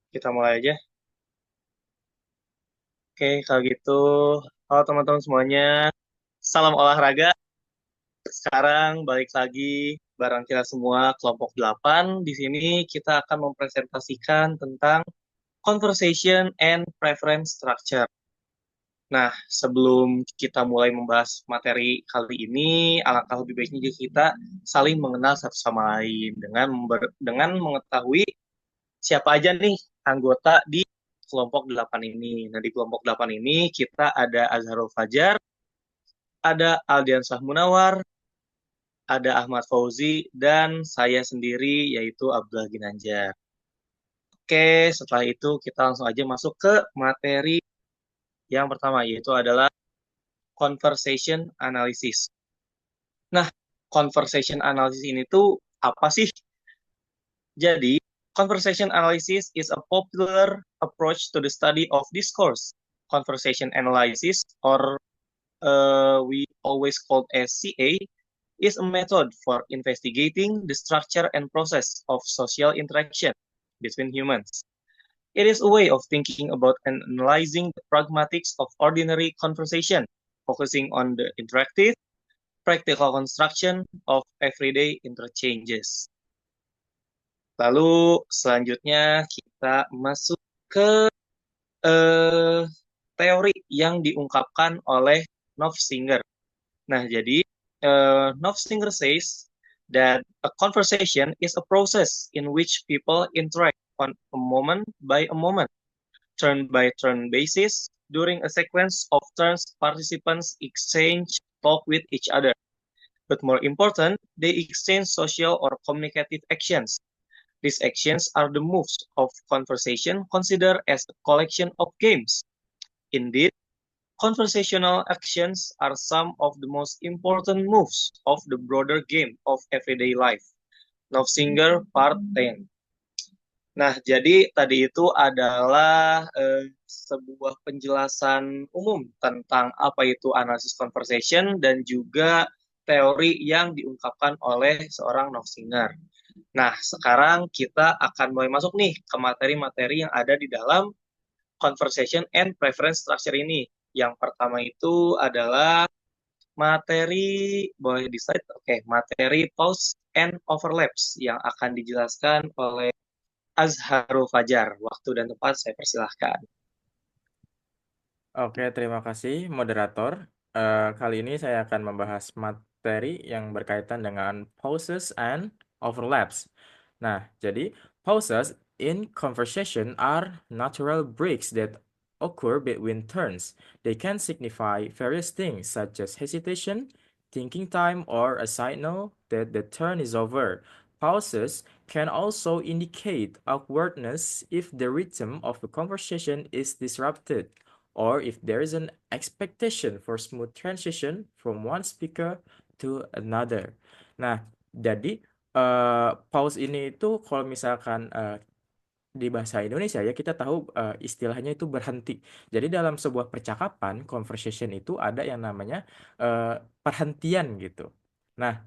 Kita mulai aja. Oke, kalau gitu, halo teman-teman semuanya. Salam olahraga. Sekarang balik lagi bareng kita semua kelompok 8. Di sini kita akan mempresentasikan tentang conversation and preference structure. Nah, sebelum kita mulai membahas materi kali ini, alangkah lebih baiknya jika kita saling mengenal satu sama lain dengan mengetahui siapa aja nih anggota di kelompok 8 ini. Nah, di kelompok 8 ini kita ada Azharul Fajar, ada Aldiansah Munawar, ada Ahmad Fauzi, dan saya sendiri yaitu Abdullah Ginanjar. Oke, setelah itu kita langsung aja masuk ke materi yang pertama, yaitu adalah conversation analysis. Nah, conversation analysis ini tuh apa sih? Jadi, conversation analysis is a popular approach to the study of discourse. Conversation analysis, or we always called as CA, is a method for investigating the structure and process of social interaction between humans. It is a way of thinking about and analyzing the pragmatics of ordinary conversation, focusing on the interactive, practical construction of everyday interchanges. Lalu selanjutnya kita masuk ke eh, teori yang diungkapkan oleh Nofsinger. Nah, jadi Nofsinger says that a conversation is a process in which people interact on a moment by a moment, turn by turn basis. During a sequence of turns, participants exchange talk with each other. But more important, they exchange social or communicative actions. These actions are the moves of conversation considered as a collection of games. Indeed, conversational actions are some of the most important moves of the broader game of everyday life. Nofsinger Part 10. Nah, jadi tadi itu adalah sebuah penjelasan umum tentang apa itu analisis conversation dan juga teori yang diungkapkan oleh seorang Nofsinger. Nah, sekarang kita akan mulai masuk nih ke materi-materi yang ada di dalam conversation and preference structure ini. Yang pertama itu adalah materi, boleh di slide, oke, materi pause and overlaps yang akan dijelaskan oleh Azharul Fajar. Waktu dan tempat saya persilahkan. Oke, terima kasih moderator. Kali ini saya akan membahas materi yang berkaitan dengan pauses and overlaps. Nah, jadi pauses in conversation are natural breaks that occur between turns. They can signify various things such as hesitation, thinking time, or a signal that the turn is over. Pauses can also indicate awkwardness if the rhythm of the conversation is disrupted or if there is an expectation for smooth transition from one speaker to another. Nah, jadi pause ini itu kalau misalkan di bahasa Indonesia ya kita tahu istilahnya itu berhenti. Jadi dalam sebuah percakapan conversation itu ada yang namanya perhentian gitu. Nah,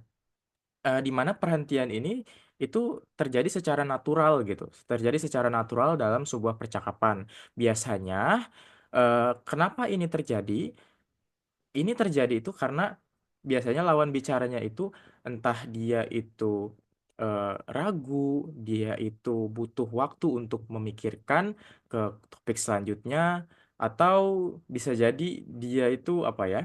di mana perhentian ini itu terjadi secara natural gitu, terjadi secara natural dalam sebuah percakapan. Biasanya, kenapa ini terjadi? Ini terjadi itu karena biasanya lawan bicaranya itu entah dia itu ragu, dia itu butuh waktu untuk memikirkan ke topik selanjutnya, atau bisa jadi dia itu apa ya,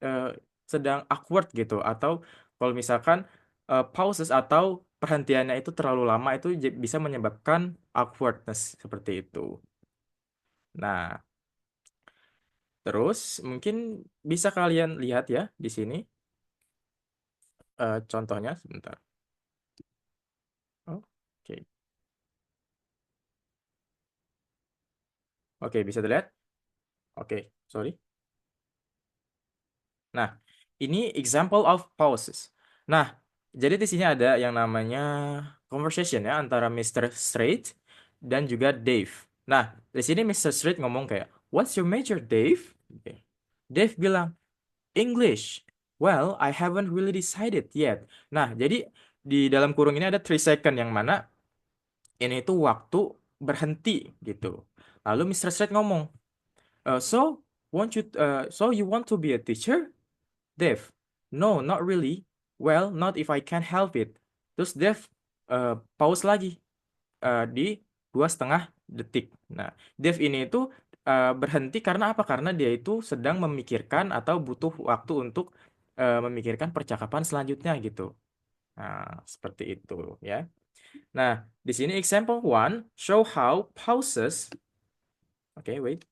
eh, sedang awkward gitu, atau kalau misalkan pauses atau perhentiannya itu terlalu lama itu bisa menyebabkan awkwardness seperti itu. Nah, terus mungkin bisa kalian lihat ya di sini contohnya sebentar. Oke, oke bisa dilihat. Oke, sorry. Nah, ini example of pauses. Nah, jadi di sini ada yang namanya conversation ya antara Mr. Straight dan juga Dave. Nah, di sini Mr. Straight ngomong kayak, "What's your major, Dave?" Oke. Dave bilang, "English. Well, I haven't really decided yet." Nah, jadi di dalam kurung ini ada 3 second yang mana ini itu waktu berhenti gitu. Lalu Mr. Straight ngomong, so you want to be a teacher, Dave? No, not really. Well, not if I can help it. Terus Dave pause lagi di 2,5 detik. Nah, Dave ini itu berhenti karena apa? Karena dia itu sedang memikirkan atau butuh waktu untuk memikirkan percakapan selanjutnya gitu. Nah, seperti itu ya. Nah, di sini example one show how pauses. Okay, wait.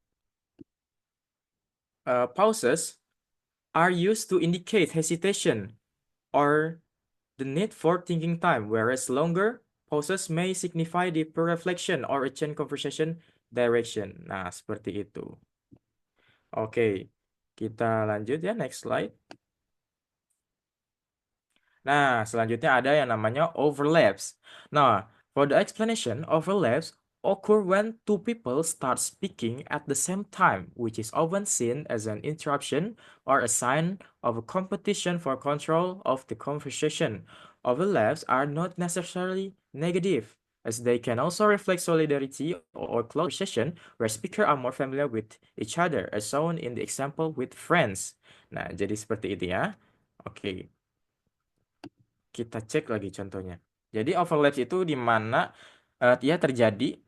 Pauses are used to indicate hesitation or the need for thinking time, whereas longer pauses may signify deeper reflection or a change conversation direction. Nah, seperti itu. Oke, kita lanjut ya, next slide. Nah, selanjutnya ada yang namanya overlaps. Nah, for the explanation, overlaps occur when two people start speaking at the same time, which is often seen as an interruption or a sign of a competition for control of the conversation. Overlaps are not necessarily negative, as they can also reflect solidarity or close conversation where speakers are more familiar with each other, as shown in the example with friends. Nah, jadi seperti itu ya. Oke. Kita cek lagi contohnya. Jadi overlaps itu di mana dia terjadi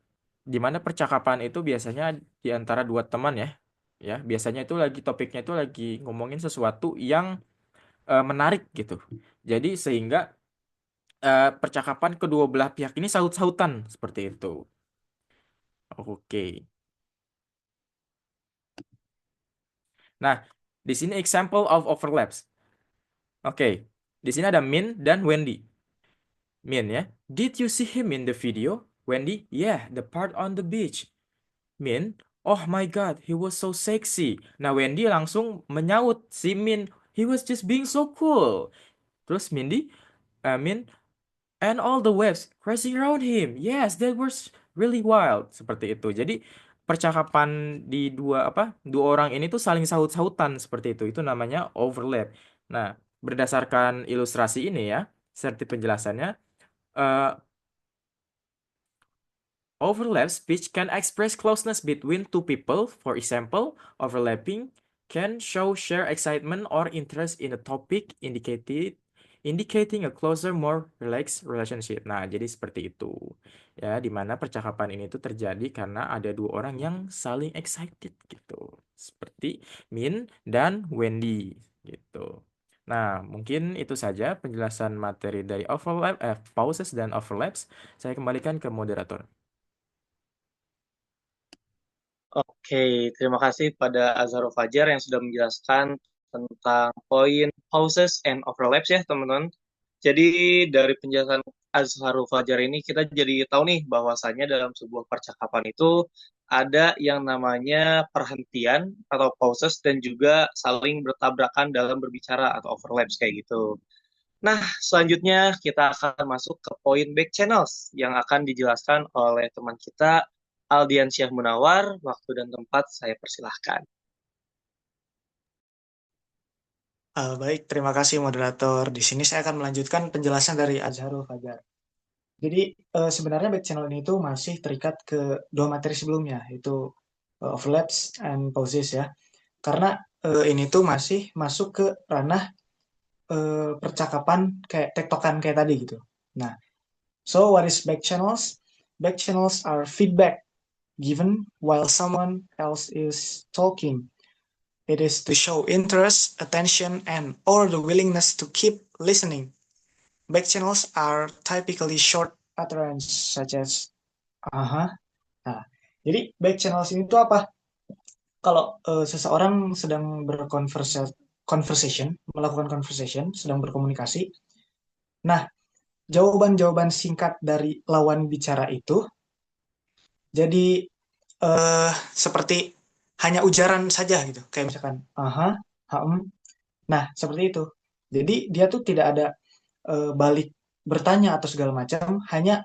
di mana percakapan itu biasanya di antara dua teman ya. Ya, biasanya itu lagi topiknya itu lagi ngomongin sesuatu yang menarik gitu. Jadi sehingga percakapan kedua belah pihak ini saut-sautan seperti itu. Oke. Nah, di sini example of overlaps. Oke. Di sini ada Min dan Wendy. Min ya. Did you see him in the video? Wendy, yeah, the part on the beach. Min, oh my God, he was so sexy. Nah, Wendy langsung menyaut si Min, he was just being so cool. Terus Min, and all the waves crashing around him. Yes, that was really wild. Seperti itu. Jadi percakapan di dua orang ini tuh saling saut-sautan seperti itu. Itu namanya overlap. Nah, berdasarkan ilustrasi ini ya, seperti penjelasannya, eh, overlap speech can express closeness between two people. For example, overlapping can show shared excitement or interest in a topic indicating a closer, more relaxed relationship. Nah, jadi seperti itu. Ya, di mana percakapan ini tuh terjadi karena ada dua orang yang saling excited gitu. Seperti Min dan Wendy gitu. Nah, mungkin itu saja penjelasan materi dari pauses dan overlaps. Saya kembalikan ke moderator. Oke, terima kasih pada Azharul Fajar yang sudah menjelaskan tentang poin pauses and overlaps ya, teman-teman. Jadi dari penjelasan Azharul Fajar ini kita jadi tahu nih bahwasannya dalam sebuah percakapan itu ada yang namanya perhentian atau pauses dan juga saling bertabrakan dalam berbicara atau overlaps kayak gitu. Nah, selanjutnya kita akan masuk ke poin back channels yang akan dijelaskan oleh teman kita Aldian Syah Munawar. Waktu dan tempat saya persilahkan. Baik, terima kasih moderator. Di sini saya akan melanjutkan penjelasan dari Azharul Fajar. Jadi sebenarnya back channel ini tuh masih terikat ke dua materi sebelumnya, yaitu overlaps and pauses ya. Karena ini tuh masih masuk ke ranah percakapan kayak tektokan kayak tadi gitu. Nah, so what is back channels? Back channels are feedback given while someone else is talking. It is to show interest, attention, and or the willingness to keep listening. Back channels are typically short utterance such as aha. Nah, jadi back channels ini tuh apa? Kalau seseorang sedang melakukan conversation, sedang berkomunikasi. Nah, jawaban-jawaban singkat dari lawan bicara itu jadi seperti hanya ujaran saja gitu. Kayak misalkan aha, nah, seperti itu. Jadi dia tuh tidak ada balik bertanya atau segala macam, hanya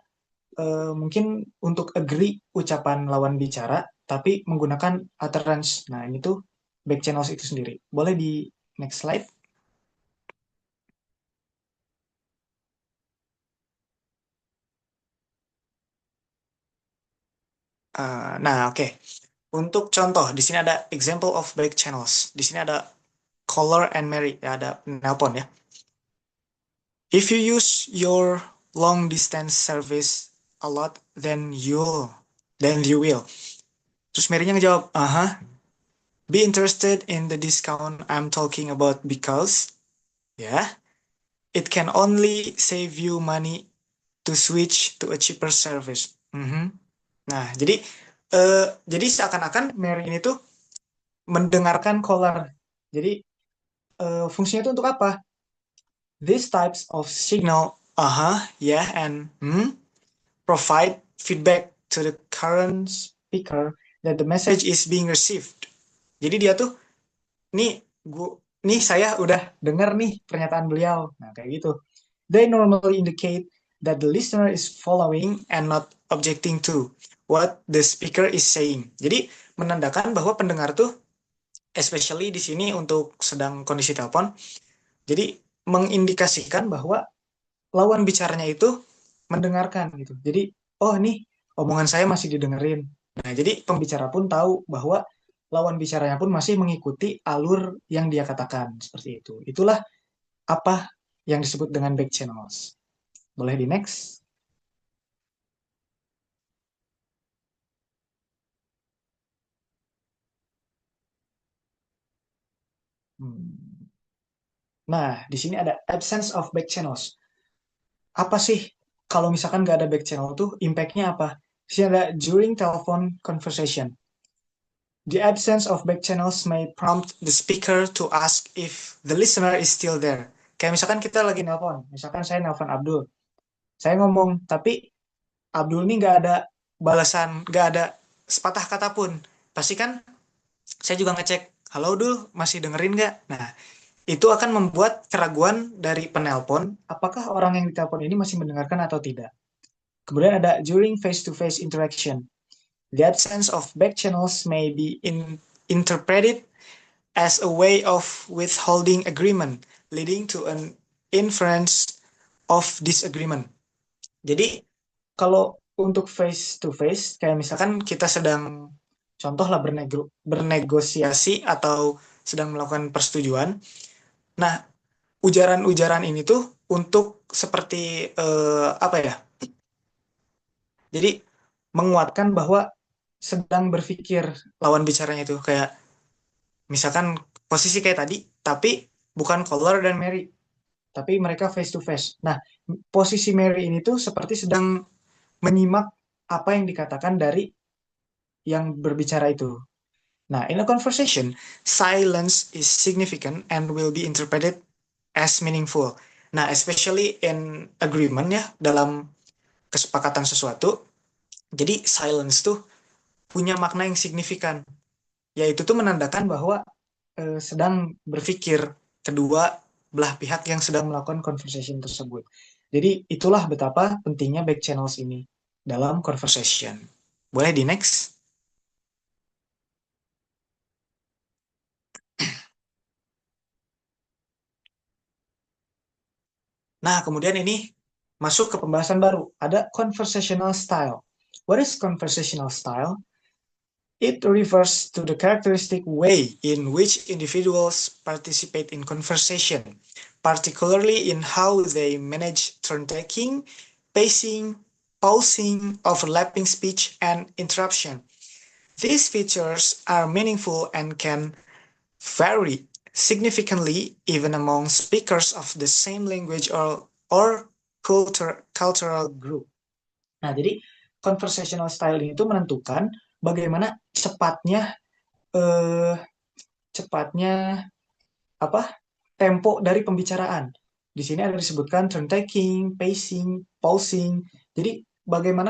mungkin untuk agree ucapan lawan bicara, tapi menggunakan utterance. Nah, ini tuh back channels itu sendiri. Boleh di next slide? Nah, oke. Untuk contoh, di sini ada example of back channels. Di sini ada caller and Mary, ya, ada nelpon ya. If you use your long distance service a lot, then you will. Terus Mary-nya ngejawab, be interested in the discount I'm talking about because, ya, it can only save you money to switch to a cheaper service. Nah, jadi seakan-akan Mary ini tuh mendengarkan caller. Jadi fungsinya itu untuk apa? These types of signal, yeah, and provide feedback to the current speaker that the message is being received. Jadi dia tuh, nih saya udah dengar nih pernyataan beliau. Nah, kayak gitu. They normally indicate that the listener is following and not objecting to what the speaker is saying. Jadi menandakan bahwa pendengar tuh, especially di sini untuk sedang kondisi telepon, jadi mengindikasikan bahwa lawan bicaranya itu mendengarkan gitu. Jadi, oh nih omongan saya masih didengerin. Nah, jadi pembicara pun tahu bahwa lawan bicaranya pun masih mengikuti alur yang dia katakan seperti itu. Itulah apa yang disebut dengan back channels. Boleh di next? Nah, di sini ada absence of back channels. Apa sih kalau misalkan nggak ada back channel tuh impact-nya apa? Di sini ada during telephone conversation. The absence of back channels may prompt the speaker to ask if the listener is still there. Kayak misalkan kita lagi nelpon, misalkan saya nelpon Abdul. Saya ngomong, tapi Abdul ini nggak ada balasan, nggak ada sepatah kata pun. Pasti kan saya juga ngecek, halo Dul, masih dengerin nggak? Nah, itu akan membuat keraguan dari penelpon, apakah orang yang ditelepon ini masih mendengarkan atau tidak. Kemudian ada during face-to-face interaction. The absence of back channels may be interpreted as a way of withholding agreement, leading to an inference of disagreement. Jadi, kalau untuk face-to-face, kayak misalkan kita sedang, contohlah bernegosiasi atau sedang melakukan persetujuan. Nah, ujaran-ujaran ini tuh untuk seperti apa ya? Jadi menguatkan bahwa sedang berpikir lawan bicaranya itu kayak misalkan posisi kayak tadi, tapi bukan caller dan Mary, tapi mereka face to face. Nah, posisi Mary ini tuh seperti sedang menyimak apa yang dikatakan dari yang berbicara itu. Nah, in a conversation, silence is significant and will be interpreted as meaningful. Nah, especially in agreement ya, dalam kesepakatan sesuatu. Jadi silence tuh punya makna yang signifikan, yaitu tuh menandakan bahwa sedang berpikir kedua belah pihak yang sedang melakukan conversation tersebut. Jadi itulah betapa pentingnya back channels ini dalam conversation. Boleh di next? Nah, kemudian ini masuk ke pembahasan baru. Ada conversational style. What is conversational style? It refers to the characteristic way in which individuals participate in conversation, particularly in how they manage turn-taking, pacing, pausing, overlapping speech, and interruption. These features are meaningful and can vary significantly even among speakers of the same language or cultural group. Nah, jadi conversational style ini tuh menentukan bagaimana cepatnya tempo dari pembicaraan. Di sini ada disebutkan turn taking, pacing, pausing. Jadi bagaimana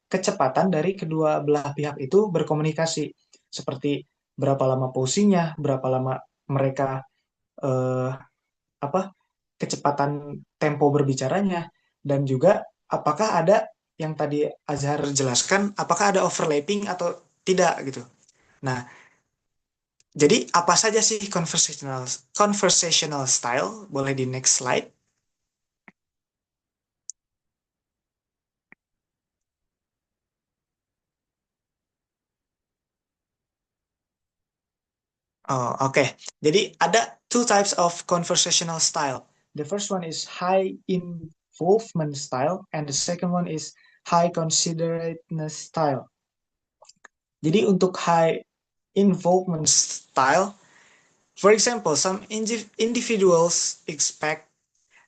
kecepatan dari kedua belah pihak itu berkomunikasi. Seperti berapa lama pausingnya, berapa lama mereka eh, apa kecepatan tempo berbicaranya, dan juga apakah ada yang tadi Azhar jelaskan, apakah ada overlapping atau tidak gitu. Nah, jadi apa saja sih conversational style? Boleh di next slide. Oh, oke. Jadi ada two types of conversational style. The first one is high involvement style, and the second one is high considerateness style. Jadi untuk high involvement style, for example, some individuals expect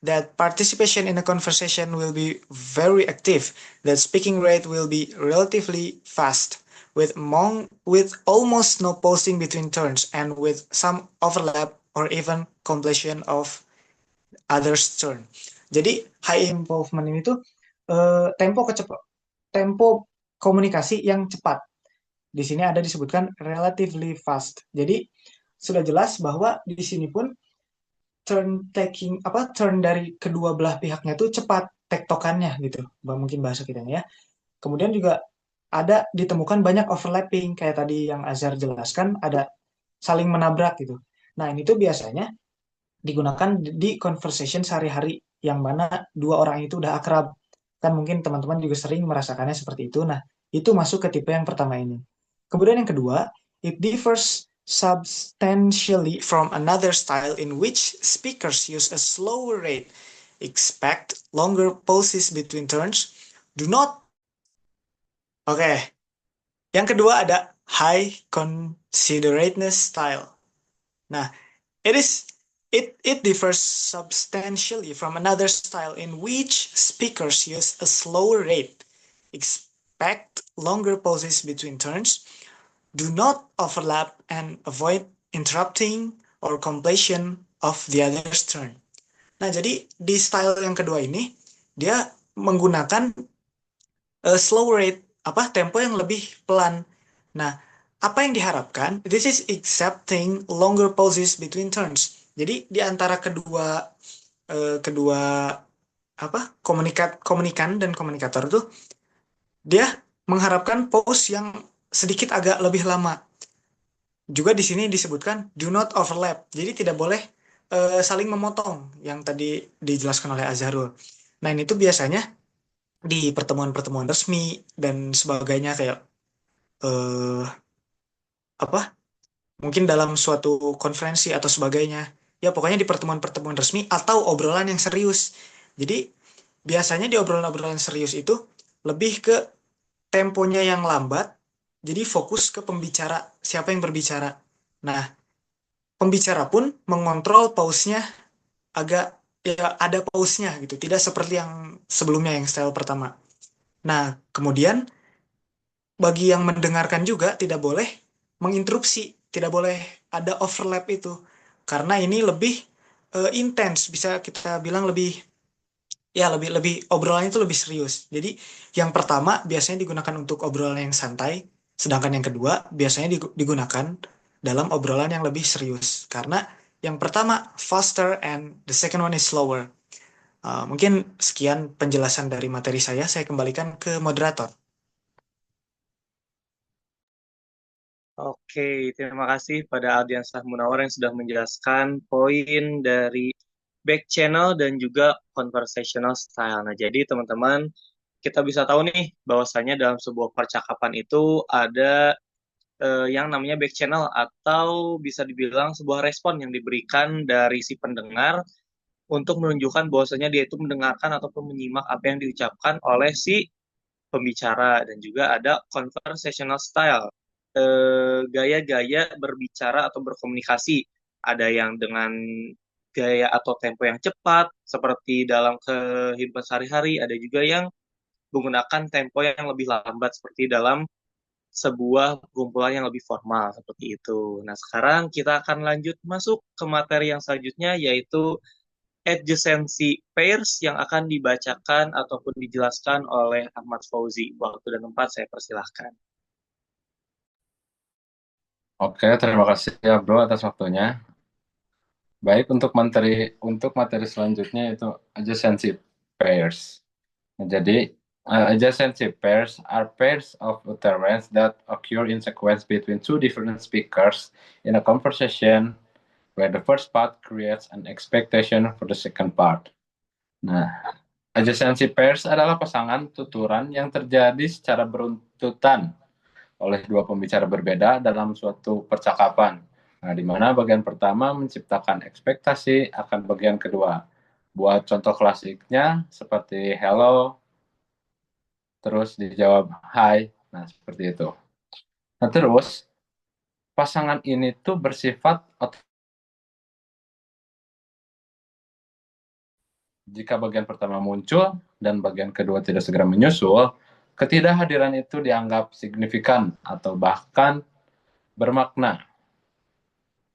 that participation in a conversation will be very active, that speaking rate will be relatively fast, with almost no pausing between turns, and with some overlap or even completion of others' turn. Jadi high involvement ini tuh tempo komunikasi yang cepat. Di sini ada disebutkan relatively fast. Jadi sudah jelas bahwa di sini pun turn dari kedua belah pihaknya tuh cepat tektokannya gitu. Mungkin bahasa kita ya. Kemudian juga ada ditemukan banyak overlapping kayak tadi yang Azhar jelaskan, ada saling menabrak gitu. Nah, ini tuh biasanya digunakan di conversation sehari-hari yang mana dua orang itu udah akrab. Kan mungkin teman-teman juga sering merasakannya seperti itu. Nah, itu masuk ke tipe yang pertama ini. Kemudian yang kedua, it differs substantially from another style in which speakers use a slower rate, expect longer pauses between turns, do not. Oke, yang kedua ada high considerateness style. Nah, it differs substantially from another style in which speakers use a slower rate, expect longer pauses between turns, do not overlap, and avoid interrupting or completion of the other's turn. Nah, jadi di style yang kedua ini dia menggunakan slow rate, tempo yang lebih pelan. Nah, apa yang diharapkan? This is accepting longer pauses between turns. Jadi di antara kedua komunikan dan komunikator tuh dia mengharapkan pause yang sedikit agak lebih lama. Juga di sini disebutkan do not overlap. Jadi tidak boleh saling memotong yang tadi dijelaskan oleh Azharul. Nah, ini tuh biasanya di pertemuan-pertemuan resmi dan sebagainya kayak eh mungkin dalam suatu konferensi atau sebagainya. Ya pokoknya di pertemuan-pertemuan resmi atau obrolan yang serius. Jadi biasanya di obrolan-obrolan serius itu lebih ke temponya yang lambat. Jadi fokus ke pembicara, siapa yang berbicara. Nah, pembicara pun mengontrol pause-nya agak ya ada pause-nya gitu, tidak seperti yang sebelumnya yang style pertama. Nah, kemudian bagi yang mendengarkan juga tidak boleh menginterupsi, tidak boleh ada overlap itu. Karena ini lebih intens, bisa kita bilang lebih ya lebih lebih obrolannya itu lebih serius. Jadi yang pertama biasanya digunakan untuk obrolan yang santai, sedangkan yang kedua biasanya digunakan dalam obrolan yang lebih serius. Karena yang pertama faster and the second one is slower. Mungkin sekian penjelasan dari materi saya kembalikan ke moderator. Oke, terima kasih pada Ardiansah Munawar yang sudah menjelaskan poin dari back channel dan juga conversational style. Nah, jadi teman-teman, kita bisa tahu nih bahwasanya dalam sebuah percakapan itu ada yang namanya back channel atau bisa dibilang sebuah respon yang diberikan dari si pendengar untuk menunjukkan bahwasanya dia itu mendengarkan ataupun menyimak apa yang diucapkan oleh si pembicara dan juga ada conversational style, gaya-gaya berbicara atau berkomunikasi. Ada yang dengan gaya atau tempo yang cepat seperti dalam kehidupan sehari-hari, ada juga yang menggunakan tempo yang lebih lambat seperti dalam sebuah kumpulan yang lebih formal seperti itu. Nah, sekarang kita akan lanjut masuk ke materi yang selanjutnya yaitu adjacency pairs yang akan dibacakan ataupun dijelaskan oleh Ahmad Fauzi. Waktu dan tempat saya persilahkan. Oke, terima kasih ya Bro atas waktunya. Baik, untuk materi selanjutnya itu adjacency pairs. Nah, jadi adjacency pairs are pairs of utterances that occur in sequence between two different speakers in a conversation where the first part creates an expectation for the second part. Nah, adjacency pairs adalah pasangan tuturan yang terjadi secara beruntutan oleh dua pembicara berbeda dalam suatu percakapan. Nah, di mana bagian pertama menciptakan ekspektasi akan bagian kedua. Buat contoh klasiknya seperti hello, terus dijawab hi. Nah, seperti itu. Nah, terus pasangan ini tuh bersifat jika bagian pertama muncul dan bagian kedua tidak segera menyusul, ketidakhadiran itu dianggap signifikan atau bahkan bermakna.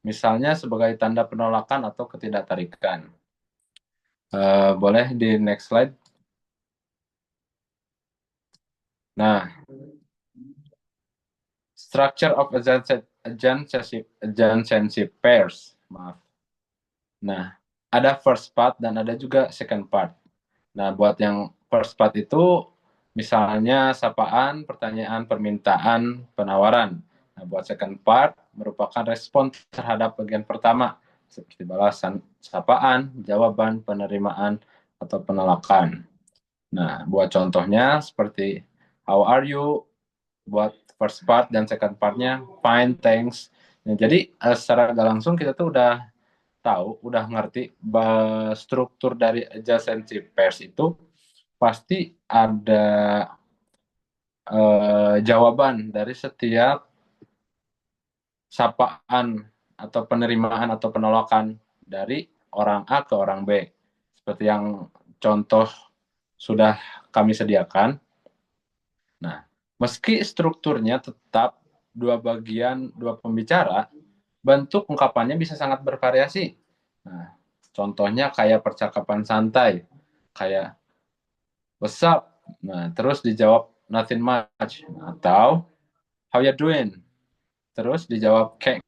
Misalnya sebagai tanda penolakan atau ketidaktarikan. Boleh di next slide. Nah, structure of adjacency pairs. Maaf. Nah, ada first part dan ada juga second part. Nah, buat yang first part itu misalnya sapaan, pertanyaan, permintaan, penawaran. Nah, buat second part merupakan respon terhadap bagian pertama, seperti balasan sapaan, jawaban, penerimaan, atau penolakan. Nah, buat contohnya seperti how are you, buat first part dan second partnya fine, thanks. Nah, jadi secara gak langsung kita tuh udah tahu, udah ngerti struktur dari adjacency pairs itu pasti ada jawaban dari setiap sapaan atau penerimaan atau penolakan dari orang A ke orang B. Seperti yang contoh sudah kami sediakan. Nah, meski strukturnya tetap dua bagian, dua pembicara, bentuk ungkapannya bisa sangat bervariasi. Nah, contohnya kayak percakapan santai, kayak what's up? Nah, terus dijawab nothing much. Atau how you doing? Terus dijawab kayak.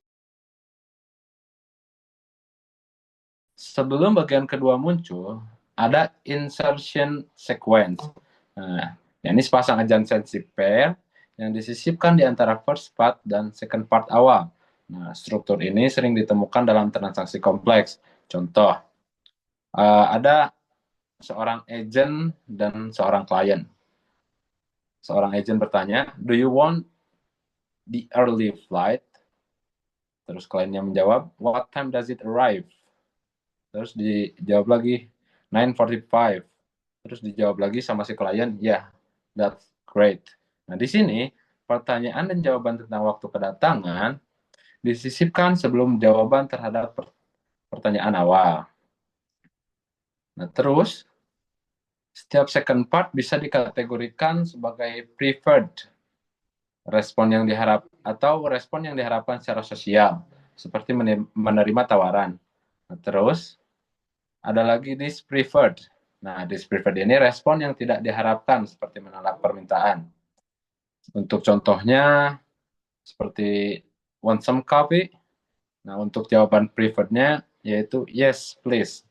Sebelum bagian kedua muncul, ada insertion sequence. Nah, ini sepasang adjacency pair yang disisipkan di antara first part dan second part awal. Nah, struktur ini sering ditemukan dalam transaksi kompleks. Contoh, ada seorang agent dan seorang klien. Seorang agent bertanya, do you want the early flight? Terus kliennya menjawab, what time does it arrive? Terus dijawab lagi 9:45. Terus dijawab lagi sama si klien, yeah, that's great. Nah, di sini pertanyaan dan jawaban tentang waktu kedatangan disisipkan sebelum jawaban terhadap pertanyaan awal. Nah, terus setiap second part bisa dikategorikan sebagai preferred, respon yang diharapkan secara sosial, seperti menerima tawaran. Nah, terus ada lagi dispreferred. Nah, dispreferred ini respon yang tidak diharapkan, seperti menolak permintaan. Untuk contohnya, seperti want some coffee. Nah, untuk jawaban preferrednya yaitu yes, please.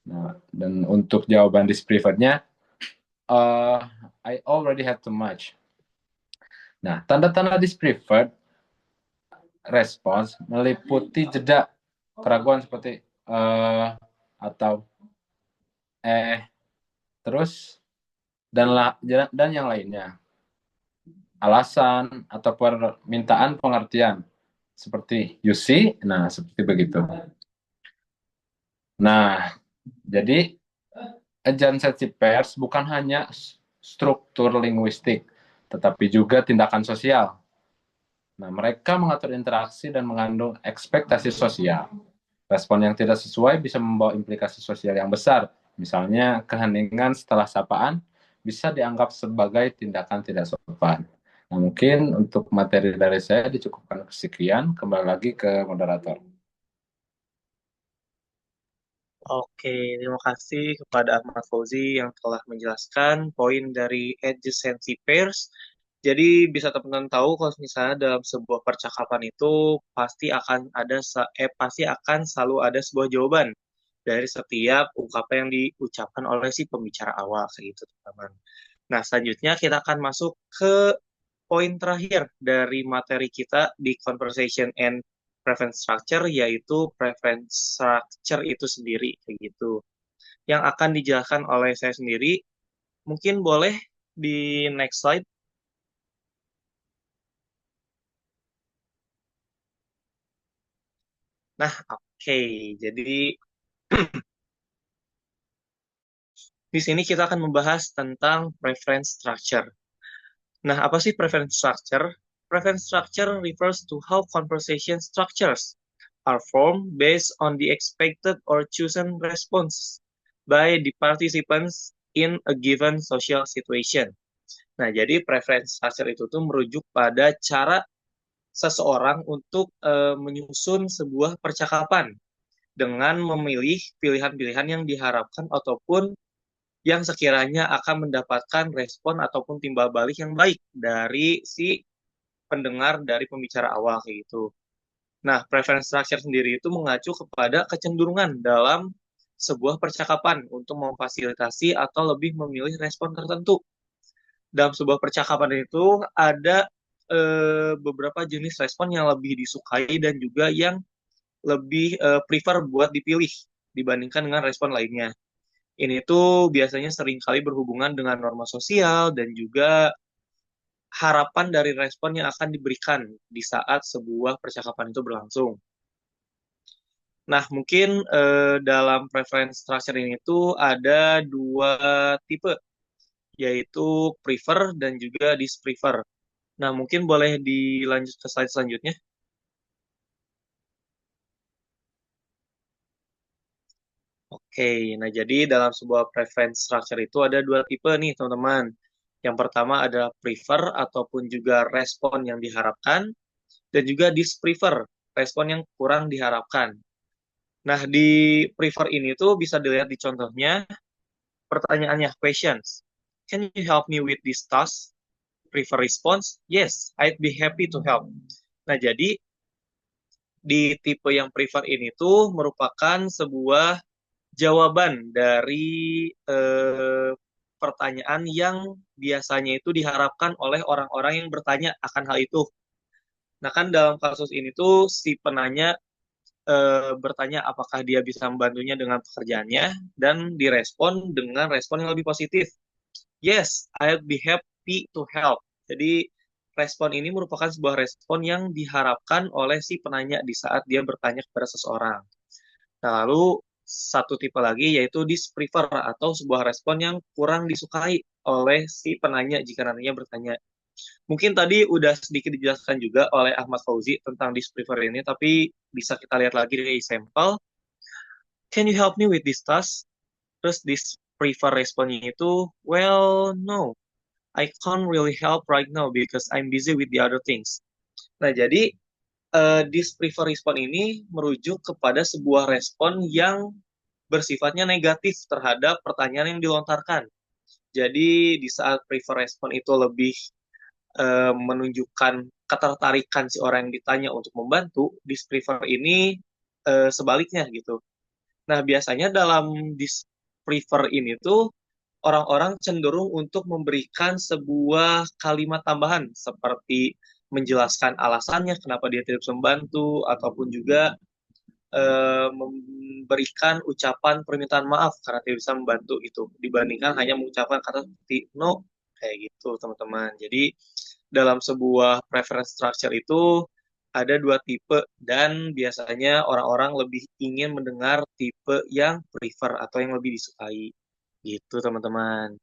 Nah, dan untuk jawaban dispreferrednya, I already had too much. Nah, tanda-tanda dispreferred response meliputi jeda keraguan seperti atau terus dan yang lainnya. Alasan atau permintaan pengertian seperti you see, nah seperti begitu. Nah, jadi adjacency pairs bukan hanya struktur linguistik, tetapi juga tindakan sosial. Nah, mereka mengatur interaksi dan mengandung ekspektasi sosial. Respon yang tidak sesuai bisa membawa implikasi sosial yang besar. Misalnya, keheningan setelah sapaan bisa dianggap sebagai tindakan tidak sopan. Nah, mungkin untuk materi dari saya dicukupkan sekian. Kembali lagi ke moderator. Oke, terima kasih kepada Ahmad Fauzi yang telah menjelaskan poin dari adjacency pairs. Jadi bisa teman-teman tahu kalau misalnya dalam sebuah percakapan itu pasti akan selalu ada sebuah jawaban dari setiap ungkapan yang diucapkan oleh si pembicara awal kayak gitu, teman-teman. Nah, selanjutnya kita akan masuk ke poin terakhir dari materi kita di conversation and preference structure, yaitu preference structure itu sendiri kayak gitu. Yang akan dijelaskan oleh saya sendiri, mungkin boleh di next slide. Nah, oke. Jadi di sini kita akan membahas tentang preference structure. Nah, apa sih preference structure? Preference structure refers to how conversation structures are formed based on the expected or chosen response by the participants in a given social situation. Nah, jadi preference structure itu tuh merujuk pada cara seseorang untuk menyusun sebuah percakapan dengan memilih pilihan-pilihan yang diharapkan ataupun yang sekiranya akan mendapatkan respon ataupun timbal balik yang baik dari si pendengar dari pembicara awal kayak gitu. Nah, preference structure sendiri itu mengacu kepada kecenderungan dalam sebuah percakapan untuk memfasilitasi atau lebih memilih respon tertentu. Dalam sebuah percakapan itu ada beberapa jenis respon yang lebih disukai dan juga yang lebih prefer buat dipilih dibandingkan dengan respon lainnya. Ini tuh biasanya seringkali berhubungan dengan norma sosial dan juga harapan dari respon yang akan diberikan di saat sebuah percakapan itu berlangsung. Nah, mungkin dalam preference structure ini tuh ada dua tipe, yaitu prefer dan juga disprefer. Nah, mungkin boleh dilanjut ke slide selanjutnya. Oke, nah jadi dalam sebuah preference structure itu ada dua tipe nih, teman-teman. Yang pertama ada prefer ataupun juga respon yang diharapkan, dan juga disprefer, respon yang kurang diharapkan. Nah, di prefer ini tuh bisa dilihat di contohnya, pertanyaannya, questions. Can you help me with this task? Prefer response, yes, I'd be happy to help. Nah, jadi di tipe yang prefer ini tuh merupakan sebuah jawaban dari pertanyaan yang biasanya itu diharapkan oleh orang-orang yang bertanya akan hal itu. Nah, kan dalam kasus ini tuh si penanya bertanya apakah dia bisa membantunya dengan pekerjaannya dan direspon dengan respon yang lebih positif. Yes, I'll be happy to help. Jadi respon ini merupakan sebuah respon yang diharapkan oleh si penanya di saat dia bertanya kepada seseorang. Nah, lalu satu tipe lagi yaitu disprefer atau sebuah respon yang kurang disukai oleh si penanya jika nantinya bertanya. Mungkin tadi udah sedikit dijelaskan juga oleh Ahmad Fauzi tentang disprefer ini, tapi bisa kita lihat lagi dari sampel. Can you help me with this task? Terus disprefer responnya itu, well, no, I can't really help right now because I'm busy with the other things. Nah, jadi disprefer respon ini merujuk kepada sebuah respon yang bersifatnya negatif terhadap pertanyaan yang dilontarkan. Jadi di saat prefer respon itu lebih menunjukkan ketertarikan si orang yang ditanya untuk membantu, disprefer ini sebaliknya gitu. Nah, biasanya dalam disprefer ini tuh orang-orang cenderung untuk memberikan sebuah kalimat tambahan seperti menjelaskan alasannya kenapa dia tidak bisa membantu ataupun juga memberikan ucapan permintaan maaf karena tidak bisa membantu itu dibandingkan hanya mengucapkan kata seperti no kayak gitu teman-teman. Jadi dalam sebuah preference structure itu ada dua tipe dan biasanya orang-orang lebih ingin mendengar tipe yang prefer atau yang lebih disukai gitu teman-teman.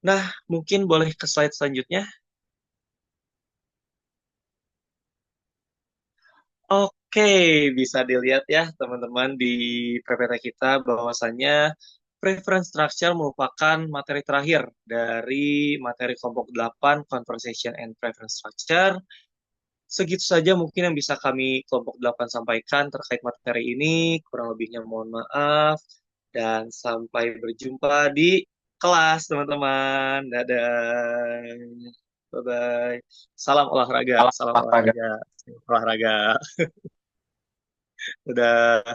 Nah, mungkin boleh ke slide selanjutnya. Oke, bisa dilihat ya teman-teman di PPT kita bahwasannya preference structure merupakan materi terakhir dari materi kelompok 8 Conversation and Preference Structure. Segitu saja mungkin yang bisa kami kelompok 8 sampaikan terkait materi ini. Kurang lebihnya mohon maaf dan sampai berjumpa di kelas teman-teman. Dadah. Bye-bye. Salam olahraga, Salam salam olahraga. olahraga, olahraga. Udah.